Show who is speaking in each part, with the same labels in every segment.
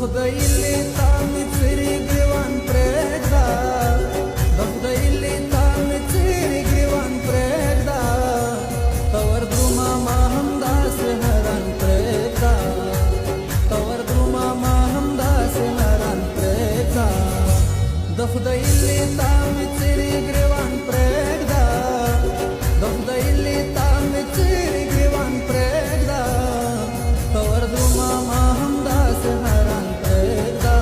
Speaker 1: Dafdaili tamitiri grivan pregda, Dafdaili tamitiri grivan pregda, Tawar druma mahamda se haran pregda, Tawar druma mahamda se haran pregda, Dafdaili tamitiri grivan pregda, Dafdaili tamitiri grivan pregda, Tawar druma mahamda se haran pregda,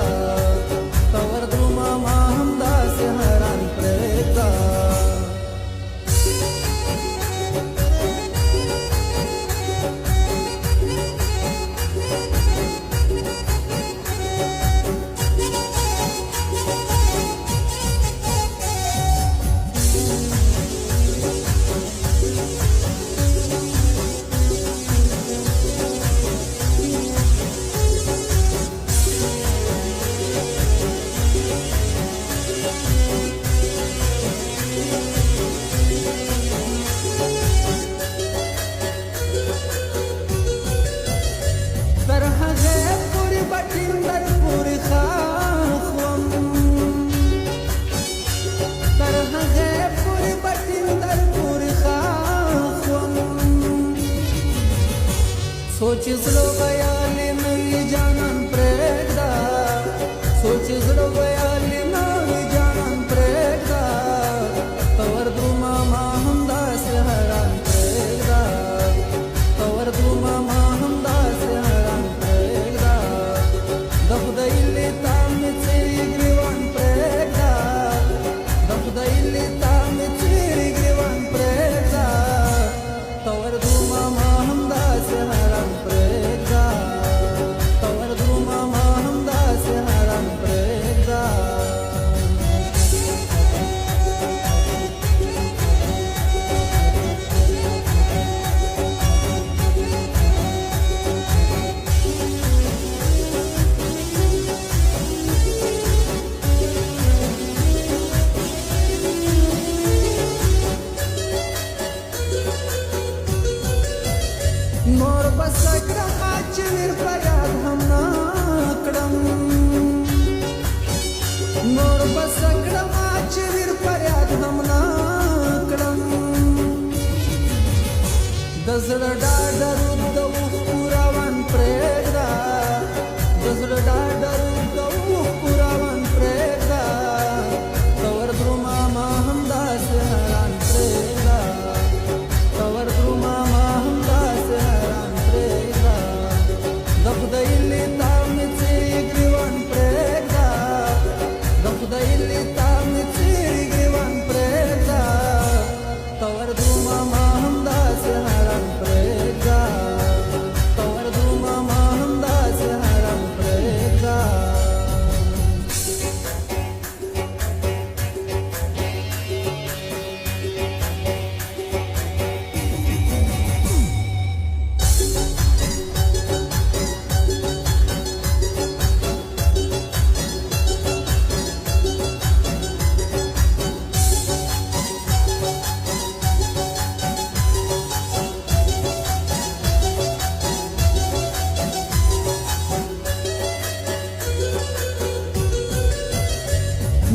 Speaker 1: Tawar druma mahamda se haran pregda. Sochizlo bayali navi janan pregda, Sochizlo bayali navi janan pregda, Tawar druma mahamda se haran pregda, Tawar druma mahamda se haran pregda, Dafdaili tamitiri grivan pregda, Dafdaili tamitiri grivan pregda, Tawar druma mahamda se haran pregda, Tawar druma mahamda se haran pregda. Nor basagra achir payad hum nakdam, Nor basagra achir payad hum nakdam, Dazra daru da puravan pregda, Dazra daru da puravan pregda, Tawar druma mahamda se haran pregda, Tawar druma mahamda se haran pregda, Dafdaili tamitiri grivan pregda, Dafdaili tamitiri grivan pregda, Tawar druma mahamda se haran pregda, Tawar druma mahamda se haran pregda.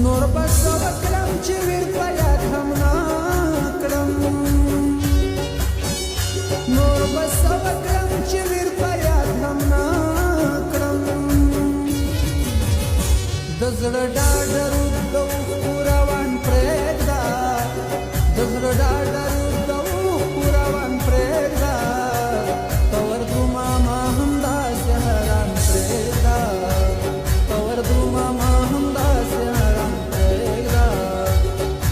Speaker 1: Nor basavakram chivir payad hum nakdam, Nor basavakram chivir payad hum nakdam, Dazra daru da puravan pregda, Dazra daru da puravan pregda, Tawar druma mahamda se haran pregda, Tawar druma mahamda se haran pregda,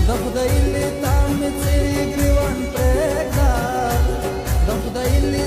Speaker 1: Dafdaili tamitiri grivan pregda, Dafdaili